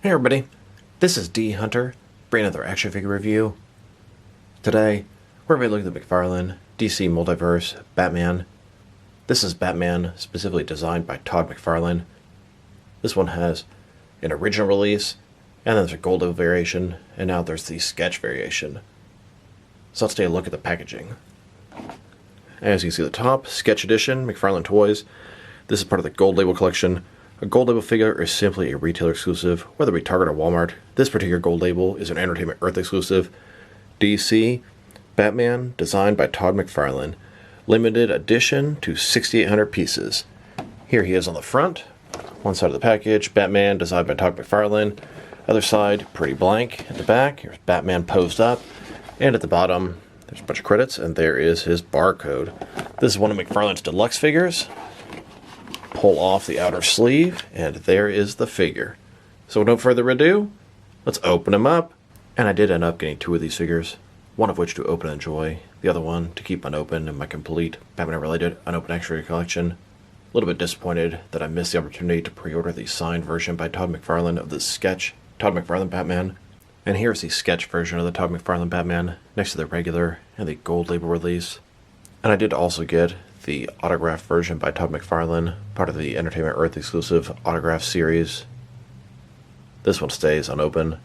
Hey everybody, this is D Hunter, bringing another action figure review. Today, we're going to be looking at the McFarlane DC Multiverse Batman. This is Batman specifically designed by Todd McFarlane. This one has an original release, and then there's a gold level variation, and now there's the sketch variation. So let's take a look at the packaging. As you can see at the top, Sketch Edition, McFarlane Toys. This is part of the gold label collection. A gold label figure is simply a retailer exclusive, whether it be Target or Walmart. This particular gold label is an Entertainmenrt exclusive. DC Batman, designed by Todd McFarlane. Limited edition to 6,800 pieces. Here he is on the front. One side of the package, Batman, designed by Todd McFarlane. Other side, pretty blank. At the back, here's Batman posed up. And at the bottom, there's a bunch of credits, and there is his barcode. This is one of McFarlane's deluxe figures. Pull off the outer sleeve, and there is the figure. So with no further ado, let's open him up. And I did end up getting two of these figures, one of which to open and enjoy, the other one to keep unopened in my complete Batman-related unopened Accessory collection. A little bit disappointed that I missed the opportunity to pre-order the signed version by Todd McFarlane of the sketch Todd McFarlane Batman. And here's the sketch version of the Todd McFarlane Batman next to the regular and the gold label release. And I did also get the autograph version by Todd McFarlane, part of the Entertainmenrt exclusive autograph series. This one stays unopened.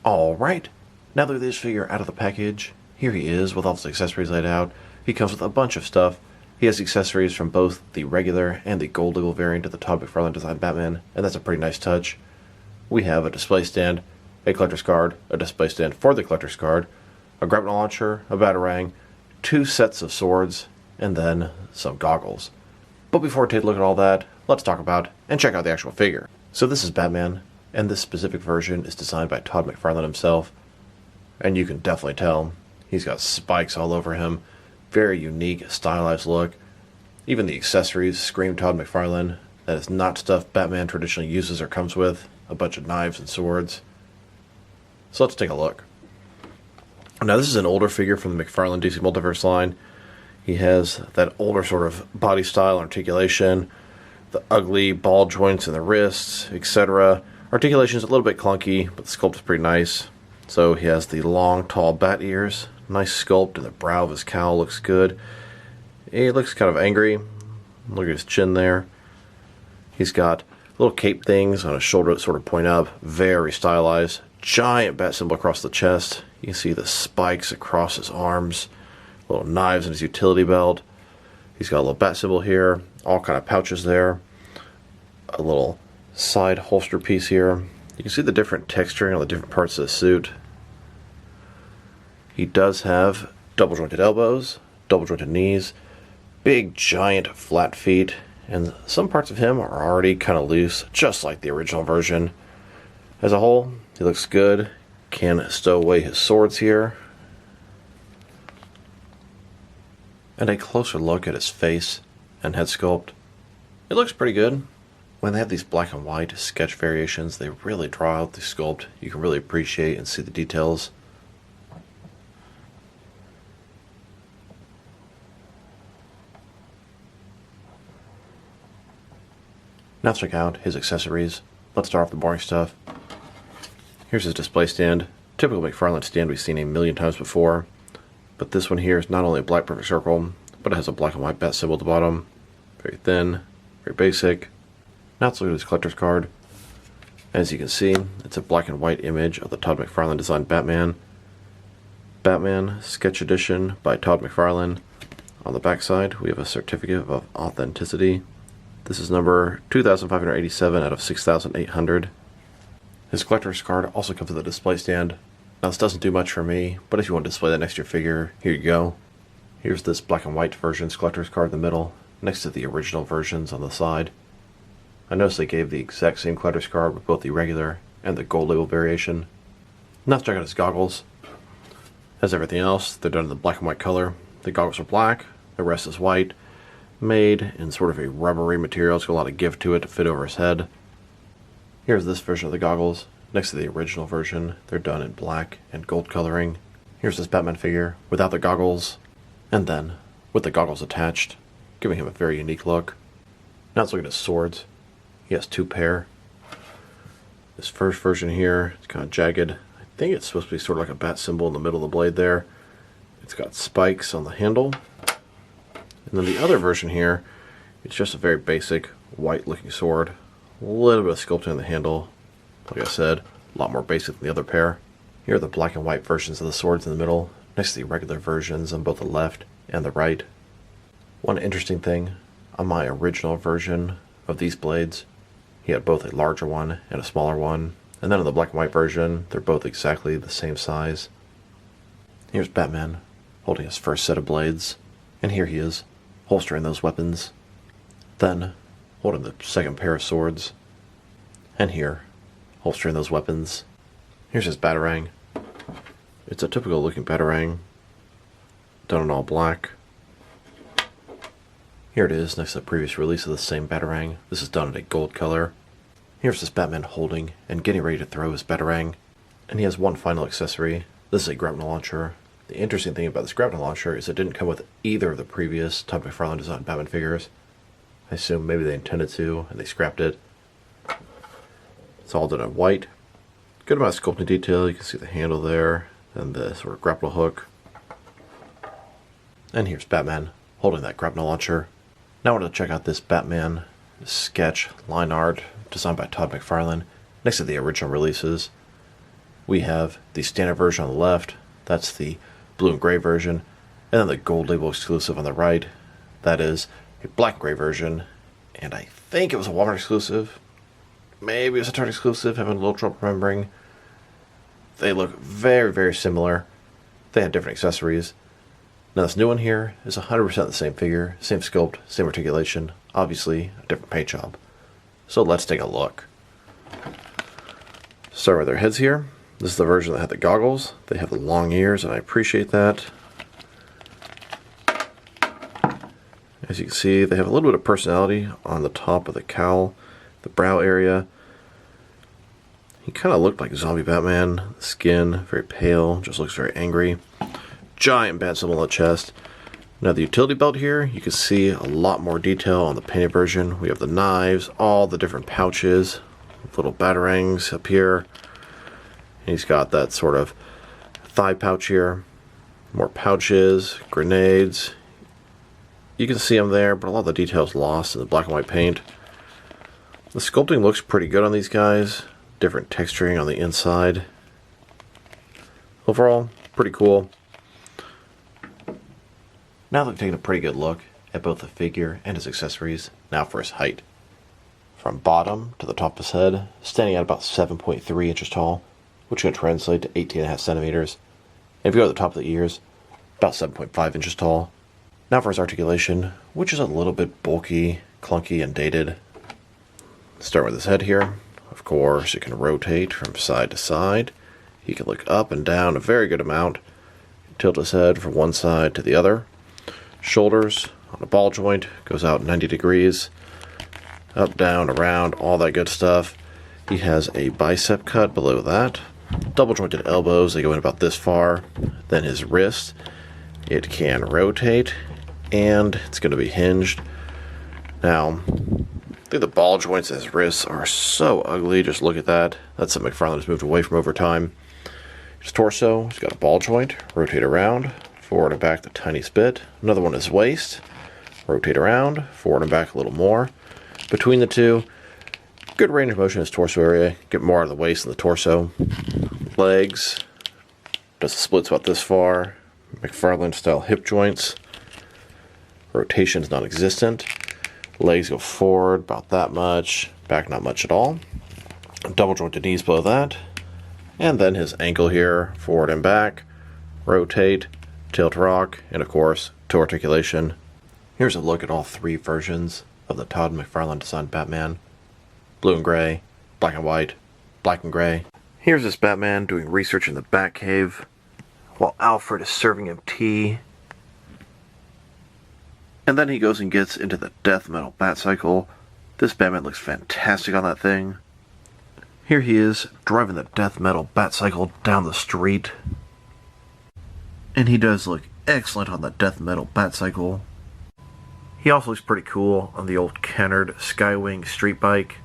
Alright, now that we have this figure out of the package, here he is with all his accessories laid out. He comes with a bunch of stuff. He has accessories from both the regular and the gold label variant of the Todd McFarlane designed Batman, and that's a pretty nice touch. We have a display stand, a collector's card, a display stand for the collector's card, a grapple launcher, a batarang, two sets of swords, and then some goggles. But before we take a look at all that, let's talk about and check out the actual figure. So this is Batman, and this specific version is designed by Todd McFarlane himself. And you can definitely tell he's got spikes all over him. Very unique, stylized look. Even the accessories scream Todd McFarlane. That is not stuff Batman traditionally uses or comes with. A bunch of knives and swords. So let's take a look. Now this is an older figure from the McFarlane DC Multiverse line. He has that older sort of body style, articulation, the ugly ball joints in the wrists, etc. Articulation is a little bit clunky, but the sculpt is pretty nice. So he has the long, tall bat ears, nice sculpt, and the brow of his cowl looks good. He looks kind of angry. Look at his chin there. He's got little cape things on his shoulder that sort of point up, very stylized. Giant bat symbol across the chest. You can see the spikes across his arms. Little knives in his utility belt. He's got a little bat symbol here. All kind of pouches there. A little side holster piece here. You can see the different texturing on the different parts of the suit. He does have double jointed elbows, double jointed knees, big giant flat feet, and some parts of him are already kind of loose, just like the original version. As a whole, he looks good. Can stow away his swords here. And a closer look at his face and head sculpt. It looks pretty good. When they have these black and white sketch variations, they really draw out the sculpt. You can really appreciate and see the details. Now let's check out his accessories. Let's start off the boring stuff. Here's his display stand. Typical McFarlane stand we've seen a million times before. But this one here is not only a black perfect circle, but it has a black and white bat symbol at the bottom. Very thin, very basic. Now let's look at his collector's card. As you can see, it's a black and white image of the Todd McFarlane designed Batman. Batman Sketch Edition by Todd McFarlane. On the back side, we have a certificate of authenticity. This is number 2,587 out of 6,800. His collector's card also comes with a display stand. Now this doesn't do much for me, but if you want to display that next to your figure, here you go. Here's this black and white version's collector's card in the middle, next to the original versions on the side. I noticed they gave the exact same collector's card with both the regular and the gold label variation. Now let's check out his goggles. As everything else, they're done in the black and white color. The goggles are black, the rest is white, made in sort of a rubbery material. It's got a lot of give to it to fit over his head. Here's this version of the goggles. Next to the original version, they're done in black and gold coloring. Here's this Batman figure without the goggles, and then with the goggles attached, giving him a very unique look. Now let's look at his swords. He has two pair. This first version here, it's kind of jagged. I think it's supposed to be sort of like a bat symbol in the middle of the blade there. It's got spikes on the handle. And then the other version here, it's just a very basic white looking sword. A little bit of sculpting on the handle. Like I said, a lot more basic than the other pair. Here are the black and white versions of the swords in the middle, next to the regular versions on both the left and the right. One interesting thing, on my original version of these blades, he had both a larger one and a smaller one. And then in the black and white version, they're both exactly the same size. Here's Batman holding his first set of blades. And here he is, holstering those weapons. Then, holding the second pair of swords. And here, holstering those weapons. Here's his batarang. It's a typical looking batarang, done in all black. Here it is next to the previous release of the same batarang. This is done in a gold color. Here's this Batman holding and getting ready to throw his batarang. And he has one final accessory. This is a grapnel launcher. The interesting thing about this grapnel launcher is it didn't come with either of the previous Todd McFarlane designed Batman figures. I assume maybe they intended to and they scrapped it. It's all done in white. Good amount of sculpting detail. You can see the handle there and the sort of grapple hook. And here's Batman holding that grapnel launcher. Now I want to check out this Batman sketch line art designed by Todd McFarlane next to the original releases. We have the standard version on the left. That's the blue and gray version. And then the gold label exclusive on the right. That is a black and gray version. And I think it was a Walmart exclusive. Maybe it was a Target exclusive. Having a little trouble remembering. They look very, very similar. They have different accessories. Now this new one here is 100% the same figure, same sculpt, same articulation, obviously a different paint job. So let's take a look. Start with their heads here. This is the version that had the goggles. They have the long ears and I appreciate that. As you can see, they have a little bit of personality on the top of the cowl, the brow area. He kind of looked like zombie Batman. The skin, very pale, just looks very angry. Giant bat symbol on the chest. Now the utility belt here, you can see a lot more detail on the painted version. We have the knives, all the different pouches, little batarangs up here. And he's got that sort of thigh pouch here. More pouches, grenades. You can see them there, but a lot of the detail is lost in the black and white paint. The sculpting looks pretty good on these guys. Different texturing on the inside. Overall, pretty cool. Now that we've taken a pretty good look at both the figure and his accessories, now for his height. From bottom to the top of his head, standing at about 7.3 inches tall, which would translate to 18.5 centimeters. And if you go to the top of the ears, about 7.5 inches tall. Now for his articulation, which is a little bit bulky, clunky, and dated. Start with his head here. Of course, it can rotate from side to side. He can look up and down a very good amount. Tilt his head from one side to the other. Shoulders on a ball joint, goes out 90 degrees. Up, down, around, all that good stuff. He has a bicep cut below that. Double jointed elbows, they go in about this far. Then his wrist, it can rotate, and it's going to be hinged. Now, I think the ball joints of his wrists are so ugly. Just look at that. That's something McFarlane has moved away from over time. His torso, he's got a ball joint, rotate around, forward and back the tiniest bit. Another one is waist, rotate around, forward and back a little more. Between the two, good range of motion in his torso area. Get more out of the waist than the torso. Legs, does the splits about this far. McFarlane style hip joints. Rotation is non-existent. Legs go forward about that much. Back not much at all. Double jointed knees below that. And then his ankle here, forward and back. Rotate, tilt rock, and of course, toe articulation. Here's a look at all three versions of the Todd McFarlane designed Batman. Blue and gray, black and white, black and gray. Here's this Batman doing research in the Batcave while Alfred is serving him tea. And then he goes and gets into the death metal bat cycle. This Batman looks fantastic on that thing. Here he is driving the death metal bat cycle down the street. And he does look excellent on the death metal bat cycle. He also looks pretty cool on the old Kennard Skywing street bike.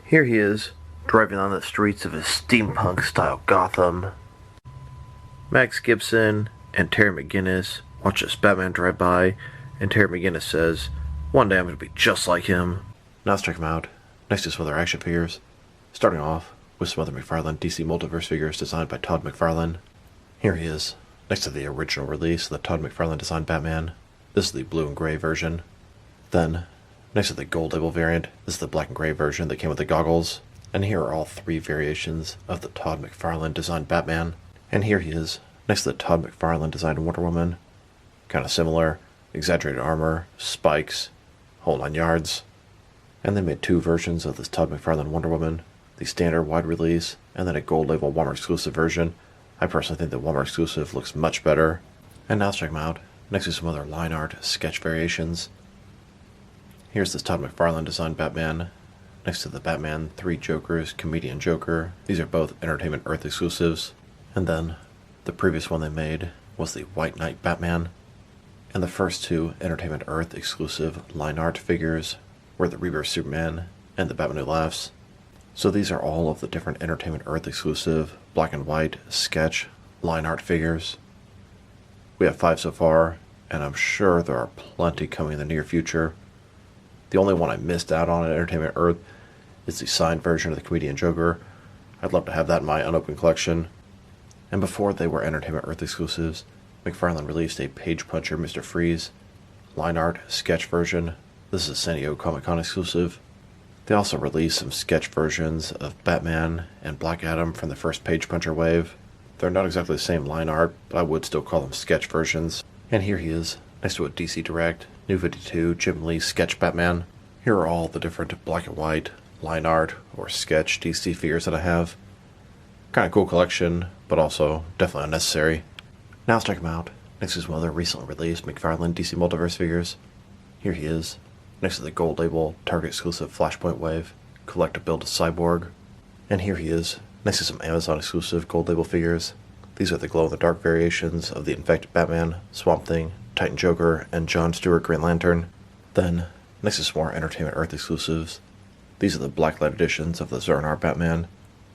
Here he is driving on the streets of his steampunk-style Gotham. Max Gibson and Terry McGinnis watch this Batman drive by, and Terry McGinnis says, "One day I'm going to be just like him." Now let's check him out, next to some other action figures. Starting off with some other McFarlane DC Multiverse figures designed by Todd McFarlane. Here he is, next to the original release of the Todd McFarlane designed Batman. This is the blue and gray version. Then, next to the gold label variant, this is the black and gray version that came with the goggles. And here are all three variations of the Todd McFarlane designed Batman. And here he is, next to the Todd McFarlane designed Wonder Woman. Kind of similar, exaggerated armor, spikes, whole 9 yards. And they made two versions of this Todd McFarlane Wonder Woman, the standard wide release, and then a gold label Walmart exclusive version. I personally think the Walmart exclusive looks much better. And now let's check them out, next to some other line art sketch variations. Here's this Todd McFarlane designed Batman, next to the Batman 3 Jokers Comedian Joker. These are both Entertainmenrt exclusives. And then, the previous one they made was the White Knight Batman. And the first two Entertainmenrt exclusive line art figures were the Rebirth Superman and the Batman Who Laughs. So these are all of the different Entertainmenrt exclusive black and white sketch line art figures. We have 5 so far, and I'm sure there are plenty coming in the near future. The only one I missed out on at Entertainmenrt is the signed version of the Comedian Joker. I'd love to have that in my unopened collection. And before they were Entertainmenrt exclusives, McFarlane released a Page Puncher Mr. Freeze line art sketch version. This is a San Diego Comic-Con exclusive. They also released some sketch versions of Batman and Black Adam from the first Page Puncher wave. They're not exactly the same line art, but I would still call them sketch versions. And here he is, next to a DC Direct New 52 Jim Lee sketch Batman. Here are all the different black and white line art or sketch DC figures that I have. Kind of cool collection, but also definitely unnecessary. Now let's check him out, next to some other recently released McFarlane DC Multiverse figures. Here he is, next to the gold label Target exclusive Flashpoint Wave Collector Build Cyborg. And here he is, next to some Amazon exclusive gold label figures. These are the glow-in-the-dark variations of the Infected Batman, Swamp Thing, Titan Joker, and John Stewart Green Lantern. Then, next to some more Entertainmenrt exclusives. These are the blacklight editions of the Zernar Batman,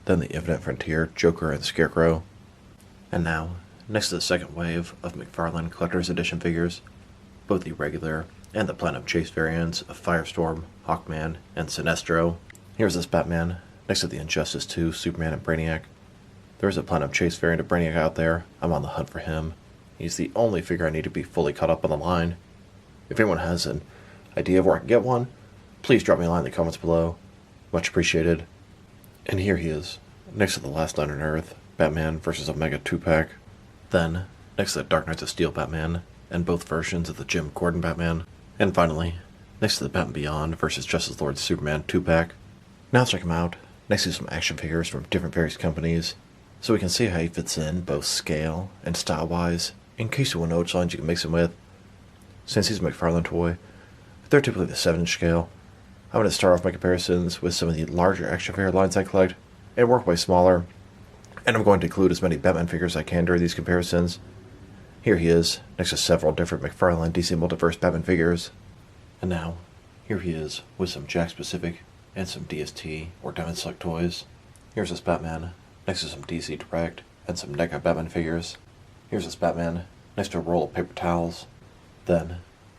then the Infinite Frontier Joker and Scarecrow. And now, next to the second wave of McFarlane Collector's Edition figures, both the regular and the Platinum Chase variants of Firestorm, Hawkman, and Sinestro. Here's this Batman, next to the Injustice 2 Superman and Brainiac. There is a Platinum Chase variant of Brainiac out there. I'm on the hunt for him. He's the only figure I need to be fully caught up on the line. If anyone has an idea of where I can get one, please drop me a line in the comments below. Much appreciated. And here he is, next to the Last Night on Earth, Batman vs. Omega 2-pack. Then, next to the Dark Knights of Steel Batman, and both versions of the Jim Gordon Batman. And finally, next to the Batman Beyond vs. Justice Lord Superman 2-pack. Now let's check him out, next to some action figures from different various companies, so we can see how he fits in both scale and style-wise, in case you want to know which lines you can mix him with. Since he's a McFarlane toy, they're typically the 7-inch scale. I'm going to start off my comparisons with some of the larger action figure lines I collect, and work way smaller, and I'm going to include as many Batman figures as I can during these comparisons. Here he is, next to several different McFarlane DC Multiverse Batman figures. And now, here he is, with some Jakks-specific and some DST or Diamond Select toys. Here's this Batman, next to some DC Direct and some NECA Batman figures. Here's this Batman, next to a roll of paper towels. Then,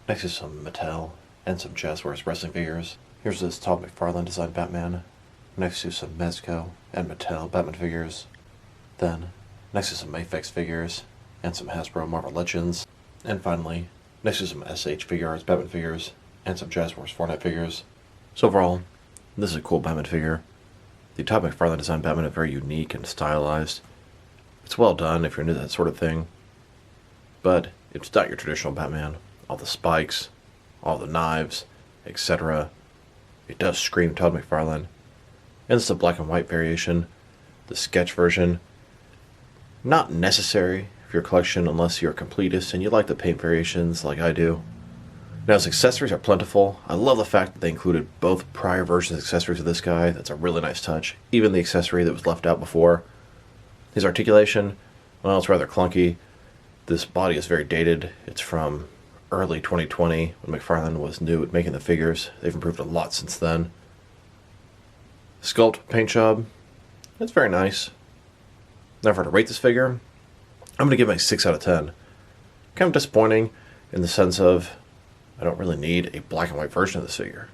next to some Mattel and some Jazzwares wrestling figures. Here's this Todd McFarlane designed Batman, next to some Mezco and Mattel Batman figures. Then, next to some Mafex figures and some Hasbro Marvel Legends. And finally, next to some SH Figure Arts Batman figures and some Jazzwares Fortnite figures. So overall, this is a cool Batman figure. The Todd McFarlane designed Batman is very unique and stylized. It's well done if you're into that sort of thing, but it's not your traditional Batman. All the spikes, all the knives, etc. It does scream Todd McFarlane. And this is a black and white variation, the sketch version. Not necessary for your collection unless you're a completist and you like the paint variations like I do. Now, his accessories are plentiful. I love the fact that they included both prior versions of accessories of this guy. That's a really nice touch. Even the accessory that was left out before. His articulation, well, it's rather clunky. This body is very dated. It's from early 2020 when McFarlane was new at making the figures. They've improved a lot since then. sculpt paint job. It's very nice. Now, if I were to rate this figure, I'm going to give it a 6 out of 10. Kind of disappointing in the sense of I don't really need a black and white version of this figure.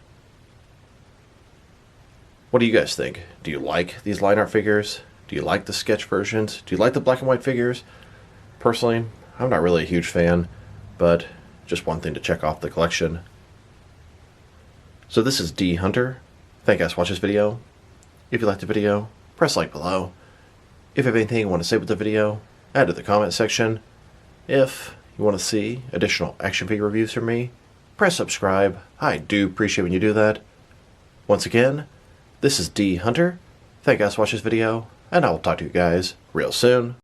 What do you guys think? Do you like these line art figures? Do you like the sketch versions? Do you like the black and white figures? Personally, I'm not really a huge fan, but just one thing to check off the collection. So this is D Hunter. Thank you guys for watching this video. If you liked the video, press like below. If you have anything you want to say with the video, add to the comment section. If you want to see additional action figure reviews from me, press subscribe. I do appreciate when you do that. Once again, this is D Hunter. Thank you guys for watching this video, and I will talk to you guys real soon.